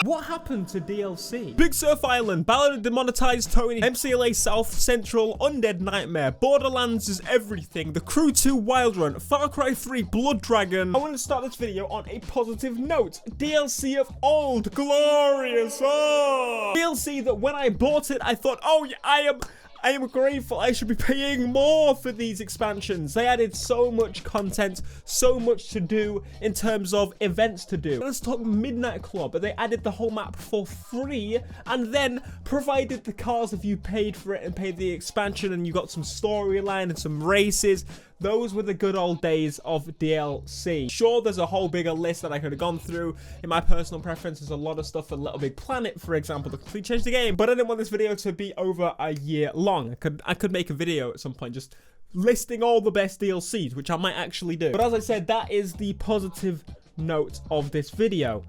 What happened to DLC? Big Surf Island, Ballad of Demonetized Tony, MCLA South, Central, Undead Nightmare, Borderlands is Everything, The Crew 2 Wild Run, Far Cry 3 Blood Dragon. I want to start this video on a positive note. DLC of Old Glorious. DLC that when I bought it, I thought, oh yeah, I am grateful. I should be paying more for these expansions. They added so much content, so much to do in terms of events to do. Let's talk Midnight Club, but they added the whole map for free and then provided the cars if you paid for it and paid the expansion, and you got some storyline and some races. Those were the good old days of DLC. Sure, there's a whole bigger list that I could have gone through. In my personal preference, there's a lot of stuff for Little Big Planet, for example, that completely changed the game. But I didn't want this video to be over a year long. I could make a video at some point just listing all the best DLCs, which I might actually do. But as I said, that is the positive note of this video.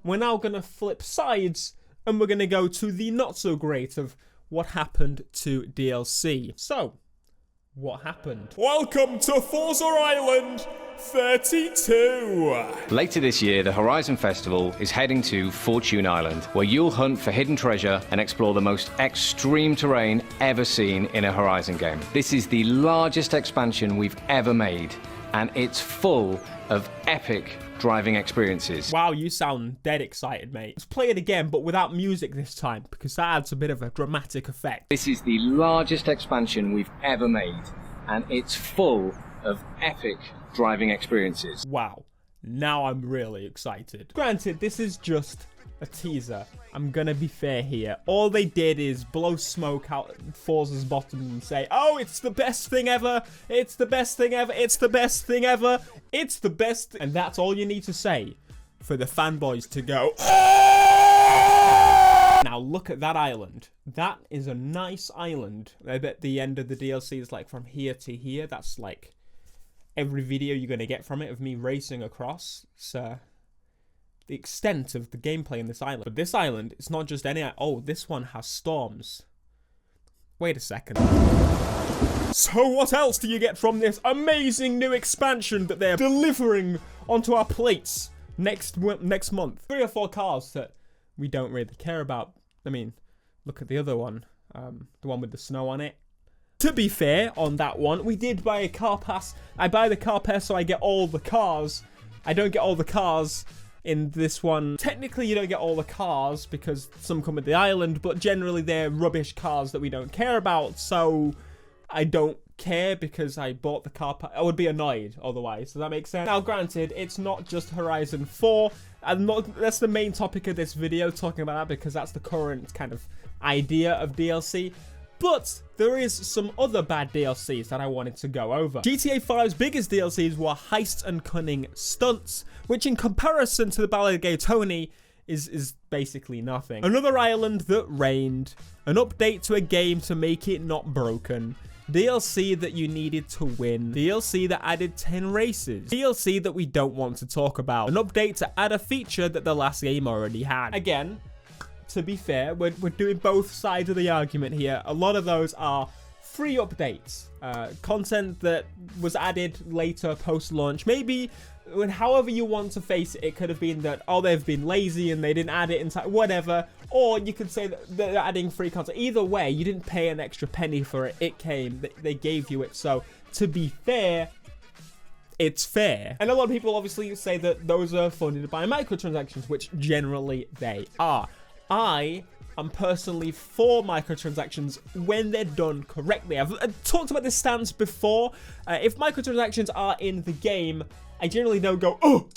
We're now going to flip sides, and we're going to go to the not so great of what happened to DLC. So, what happened? Welcome to Forza Island 32. Later this year, the Horizon Festival is heading to Fortune Island, where you'll hunt for hidden treasure and explore the most extreme terrain ever seen in a Horizon game. This is the largest expansion we've ever made, and it's full of epic driving experiences. Wow, you sound dead excited, mate. Let's play it again, but without music this time, because that adds a bit of a dramatic effect. This is the largest expansion we've ever made, and it's full of epic driving experiences. Wow, now I'm really excited. Granted, this is just a teaser. I'm gonna be fair here. All they did is blow smoke out Forza's bottom and say, oh, it's the best thing ever. It's the best thing ever. It's the best thing ever. It's the best. And that's all you need to say for the fanboys to go, oh! Now look at that island. That is a nice island. I bet the end of the DLC is like from here to here. That's like every video you're gonna get from it of me racing across. So the extent of the gameplay in this island. But this island, it's not just any... Oh, this one has storms. Wait a second. So what else do you get from this amazing new expansion that they're delivering onto our plates next month? 3 or 4 cars that we don't really care about. I mean, look at the other one. The one with the snow on it. To be fair, on that one, we did buy a car pass. I buy the car pass so I get all the cars. I don't get all the cars in this one. Technically, you don't get all the cars because some come with the island, but generally they're rubbish cars that we don't care about, so I don't care because I bought the car pack. I would be annoyed otherwise. Does that make sense? Now, granted, it's not just Horizon 4, and that's the main topic of this video, talking about that, because that's the current kind of idea of DLC. But there is some other bad DLCs that I wanted to go over. GTA 5's biggest DLCs were Heist and Cunning Stunts, which in comparison to the Ballad of Gay Tony is basically nothing. Another island that rained, an update to a game to make it not broken, DLC that you needed to win, DLC that added 10 races, DLC that we don't want to talk about, an update to add a feature that the last game already had. Again, to be fair, we're doing both sides of the argument here. A lot of those are free updates, content that was added later post-launch. Maybe, however you want to face it, it could have been that, oh, they've been lazy and they didn't add it inside, whatever. Or you could say that they're adding free content. Either way, you didn't pay an extra penny for it. It came, they gave you it. So, to be fair, it's fair. And a lot of people obviously say that those are funded by microtransactions, which generally they are. I am personally for microtransactions when they're done correctly. I've talked about this stance before. If microtransactions are in the game, I generally don't go, oh.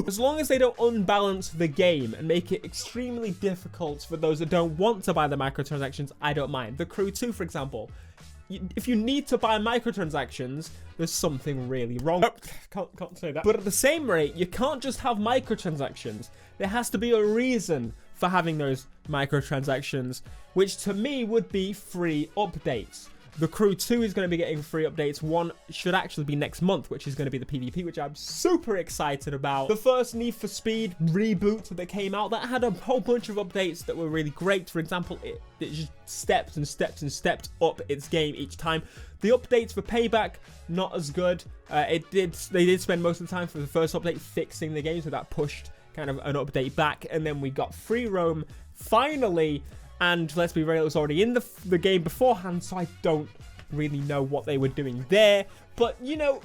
As long as they don't unbalance the game and make it extremely difficult for those that don't want to buy the microtransactions, I don't mind. The Crew 2, for example. If you need to buy microtransactions, there's something really wrong. Can't say that. But at the same rate, you can't just have microtransactions. There has to be a reason for having those microtransactions, which to me would be free updates. The Crew 2 is going to be getting free updates. One should actually be next month, which is going to be the PvP, which I'm super excited about. The first Need for Speed reboot that came out, that had a whole bunch of updates that were really great. For example, it just stepped and stepped and stepped up its game each time. The updates for Payback, not as good. They did spend most of the time for the first update fixing the game, so that pushed kind of an update back, and then we got free roam finally. And let's be real, it was already in the game beforehand, so I don't really know what they were doing there. But, you know,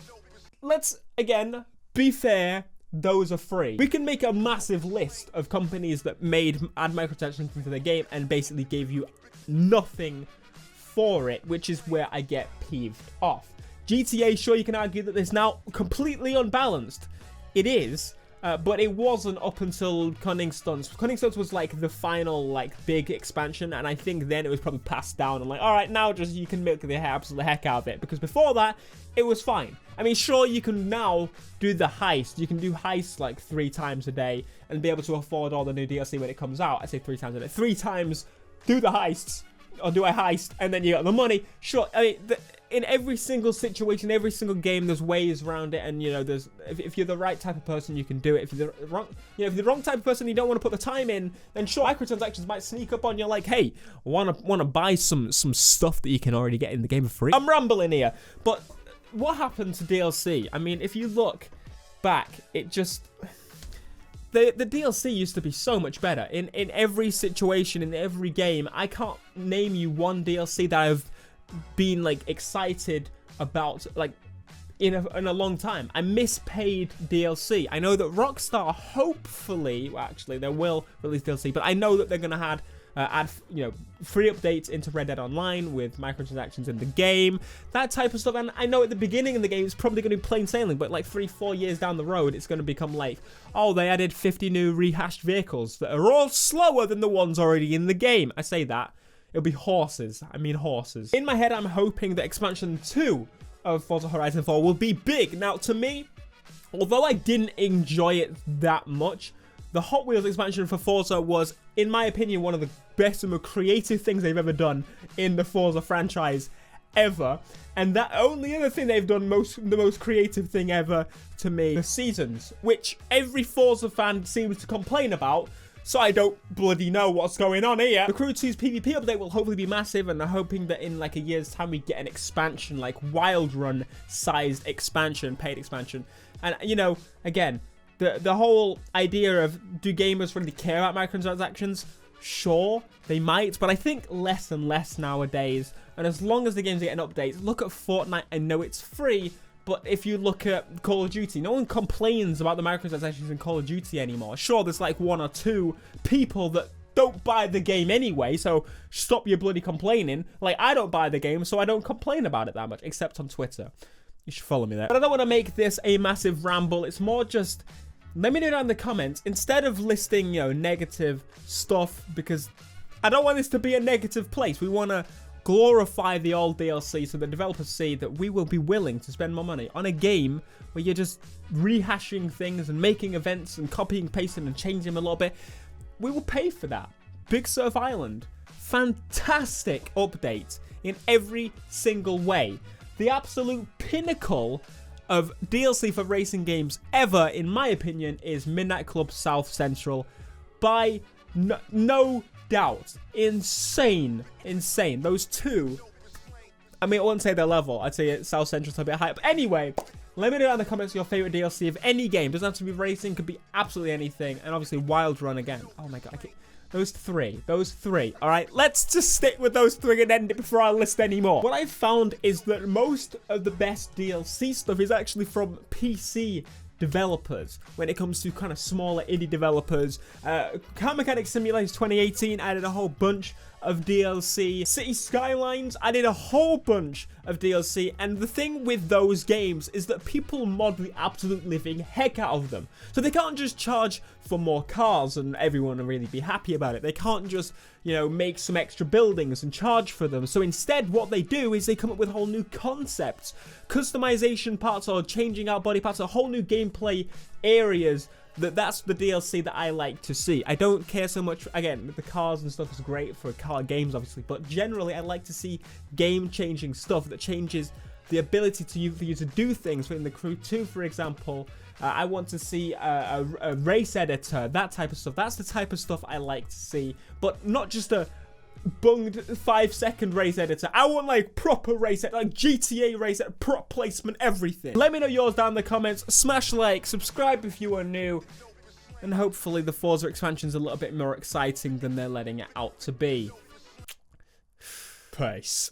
let's, again, be fair, those are free. We can make a massive list of companies that add microtransactions into the game and basically gave you nothing for it, which is where I get peeved off. GTA, sure, you can argue that it's now completely unbalanced. It is. But it wasn't up until Cunning Stunts. Cunning Stunts was like the final like big expansion, and I think then it was probably passed down and like, all right, now just you can milk the absolute heck out of it, because before that it was fine. I mean, sure, you can now do the heist. You can do heists like 3 times a day and be able to afford all the new DLC when it comes out. I say 3 times a day. 3 times do the heists, or do a heist, and then you got the money. Sure, I mean, in every single situation, every single game, there's ways around it, and you know, there's if you're the right type of person, you can do it. If you're the wrong, you know, if you're the wrong type of person, you don't want to put the time in, then sure, microtransactions might sneak up on you, like, hey, wanna buy some stuff that you can already get in the game for free. I'm rambling here, but what happened to DLC? I mean, if you look back, it just. The DLC used to be so much better. In every situation, in every game, I can't name you one DLC that I've been like excited about like in a long time. I mispaid DLC. I know that Rockstar hopefully, well, actually they will release DLC, but I know that they're gonna add you know, free updates into Red Dead Online with microtransactions in the game, that type of stuff. And I know at the beginning of the game it's probably going to be plain sailing, but like 3-4 years down the road it's going to become like, oh, they added 50 new rehashed vehicles that are all slower than the ones already in the game. I say that, it'll be horses. I mean horses. In my head, I'm hoping that expansion 2 of Forza Horizon 4 will be big. Now, to me, although I didn't enjoy it that much, the Hot Wheels expansion for Forza was, in my opinion, one of the best and most creative things they've ever done in the Forza franchise ever. And that only other thing they've done, the most creative thing ever to me, the seasons, which every Forza fan seems to complain about. So I don't bloody know what's going on here. The Crew 2's PvP update will hopefully be massive, and I'm hoping that in like a year's time we get an expansion, like Wild Run sized expansion, paid expansion. And you know, again, the whole idea of, do gamers really care about microtransactions? Sure, they might, but I think less and less nowadays. And as long as the game's getting updates, look at Fortnite. I know it's free, but if you look at Call of Duty, no one complains about the microtransactions in Call of Duty anymore. Sure, there's like 1 or 2 people that don't buy the game anyway, so stop your bloody complaining. Like, I don't buy the game, so I don't complain about it that much, except on Twitter. You should follow me there. But I don't want to make this a massive ramble. It's more just, let me know down in the comments, instead of listing, you know, negative stuff, because I don't want this to be a negative place. We want to glorify the old DLC so the developers see that we will be willing to spend more money on a game where you're just rehashing things and making events and copying, pasting and changing them a little bit. We will pay for that. Big Surf Island, fantastic update in every single way. The absolute pinnacle of DLC for racing games ever, in my opinion, is Midnight Club South Central. By no doubt. Insane. Those two, I mean, I wouldn't say they're level. I'd say South Central's a bit higher. But anyway, let me know in the comments your favorite DLC of any game. Doesn't have to be racing, could be absolutely anything. And obviously Wild Run again. Oh my god, those three. All right, let's just stick with those 3 and end it before I list any more. What I've found is that most of the best DLC stuff is actually from PC developers when it comes to kind of smaller indie developers. Car Mechanic Simulators 2018 added a whole bunch of DLC. City Skylines added a whole bunch of DLC, and the thing with those games is that people mod the absolute living heck out of them. So they can't just charge for more cars and everyone will really be happy about it. They can't just, you know, make some extra buildings and charge for them. So instead what they do is they come up with whole new concepts, customization parts, or changing out body parts, or whole new gameplay areas. That's the DLC that I like to see. I don't care so much, again, the cars and stuff is great for car games obviously, but generally I like to see game-changing stuff that changes the ability for you to do things. In the Crew 2, for example, I want to see a race editor, that type of stuff. That's the type of stuff I like to see, but not just a bunged 5-second race editor. I want like proper race editor, like GTA race editor, prop placement, everything. Let me know yours down in the comments. Smash like, subscribe if you are new. And hopefully the Forza expansion's a little bit more exciting than they're letting it out to be. Peace.